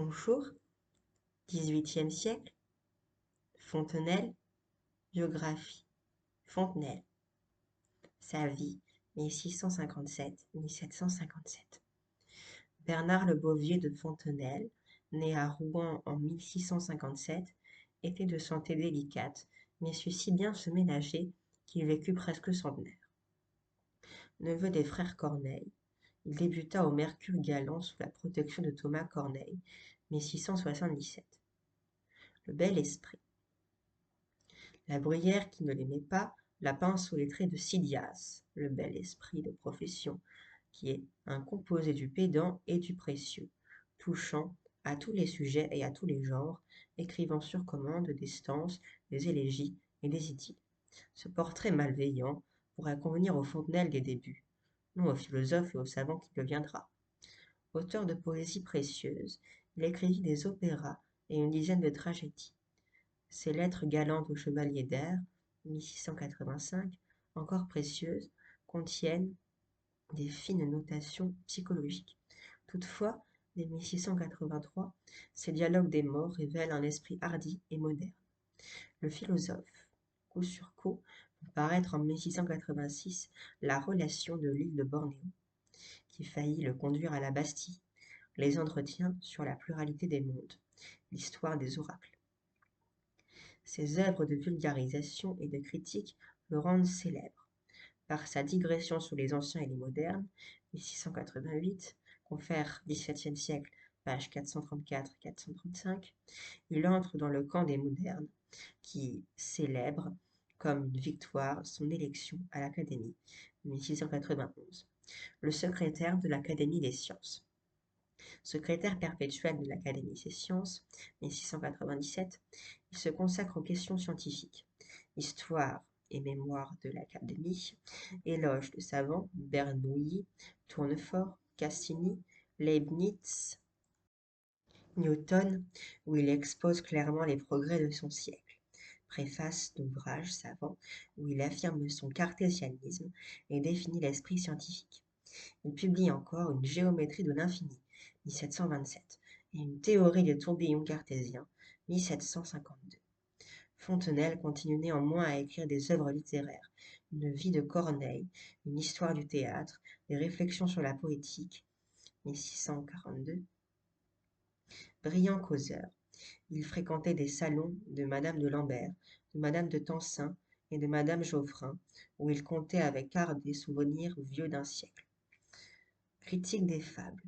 Bonjour, 18e siècle, Fontenelle, biographie, Fontenelle, sa vie, 1657-1757. Bernard le Bovier de Fontenelle, né à Rouen en 1657, était de santé délicate, mais sut si bien se ménager qu'il vécut presque centenaire. Neveu des frères Corneille, il débuta au Mercure galant sous la protection de Thomas Corneille, 1677. Le bel esprit. La Bruyère, qui ne l'aimait pas, la peint sous les traits de Sidias, le bel esprit de profession, qui est un composé du pédant et du précieux, touchant à tous les sujets et à tous les genres, écrivant sur commande des stances, des élégies et des idylles. Ce portrait malveillant pourrait convenir aux Fontenelle des débuts, non aux philosophes et aux savants qui deviendra. Auteur de poésie précieuse, il écrivit des opéras et une dizaine de tragédies. Ses lettres galantes au chevalier d'Air, 1685, encore précieuses, contiennent des fines notations psychologiques. Toutefois, dès 1683, ces dialogues des morts révèlent un esprit hardi et moderne. Le philosophe, coup sur coup, peut paraître en 1686 la relation de l'île de Bornéo, qui faillit le conduire à la Bastille, les entretiens sur la pluralité des mondes, l'histoire des oracles. Ses œuvres de vulgarisation et de critique le rendent célèbre. Par sa digression sur les anciens et les modernes, 1688, confère XVIIe siècle, pages 434-435, il entre dans le camp des modernes, qui célèbre comme une victoire son élection à l'Académie, 1691, le secrétaire de l'Académie des sciences. Secrétaire perpétuel de l'Académie des sciences, 1697, il se consacre aux questions scientifiques, histoire et mémoire de l'Académie, éloge de savants, Bernoulli, Tournefort, Cassini, Leibniz, Newton, où il expose clairement les progrès de son siècle. Préface d'ouvrages savants où il affirme son cartésianisme et définit l'esprit scientifique. Il publie encore une géométrie de l'infini, 1727, et une théorie des tourbillons cartésiens, 1752. Fontenelle continue néanmoins à écrire des œuvres littéraires, une vie de Corneille, une histoire du théâtre, des réflexions sur la poétique, 1642. Brillant causeur, il fréquentait des salons de Madame de Lambert, de Madame de Tencin et de Madame Geoffrin, où il contait avec art des souvenirs vieux d'un siècle. Critique des fables.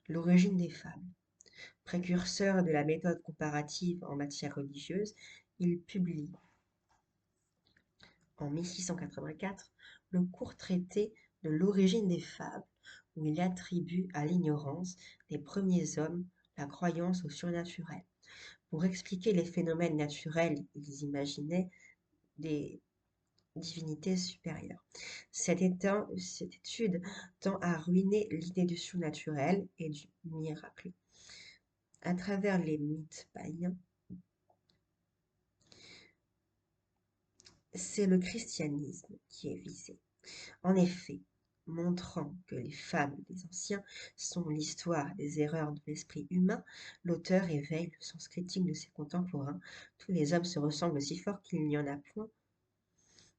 L'origine des fables. Précurseur de la méthode comparative en matière religieuse, il publie en 1684 le court traité de l'origine des fables, où il attribue à l'ignorance des premiers hommes la croyance au surnaturel. Pour expliquer les phénomènes naturels, ils imaginaient des divinités supérieures. Cette étude tend à ruiner l'idée du surnaturel et du miracle. À travers les mythes païens, c'est le christianisme qui est visé. En effet, montrant que les fables des anciens sont l'histoire des erreurs de l'esprit humain, l'auteur éveille le sens critique de ses contemporains. Tous les hommes se ressemblent si fort qu'il n'y en a point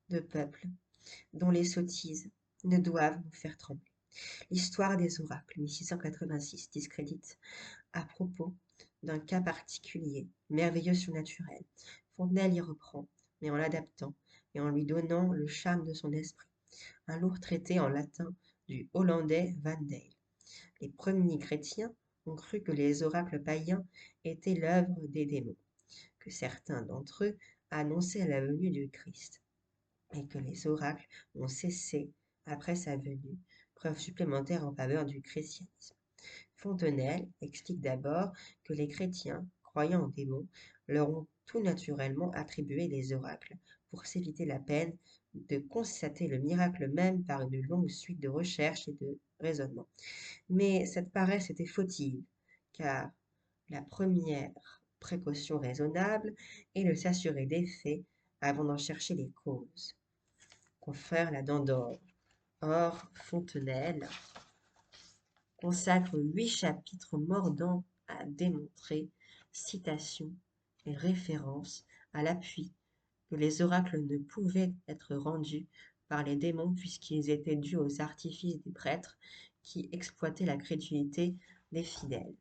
de peuple dont les sottises ne doivent nous faire trembler. L'histoire des oracles, 1686, discrédite à propos d'un cas particulier, merveilleux surnaturel. Fontenelle y reprend, mais en l'adaptant et en lui donnant le charme de son esprit. Un lourd traité en latin du hollandais Van Dale. Les premiers chrétiens ont cru que les oracles païens étaient l'œuvre des démons, que certains d'entre eux annonçaient la venue du Christ, et que les oracles ont cessé après sa venue, preuve supplémentaire en faveur du christianisme. Fontenelle explique d'abord que les chrétiens, croyant aux démons, leur ont tout naturellement attribué les oracles, pour s'éviter la peine de constater le miracle même par une longue suite de recherches et de raisonnements. Mais cette paresse était fautive, car la première précaution raisonnable est de s'assurer des faits avant d'en chercher les causes. Confère la dent d'or. Or, Fontenelle consacre 8 chapitres mordants à démontrer, citations et références à l'appui, que les oracles ne pouvaient être rendus par les démons puisqu'ils étaient dus aux artifices des prêtres qui exploitaient la crédulité des fidèles.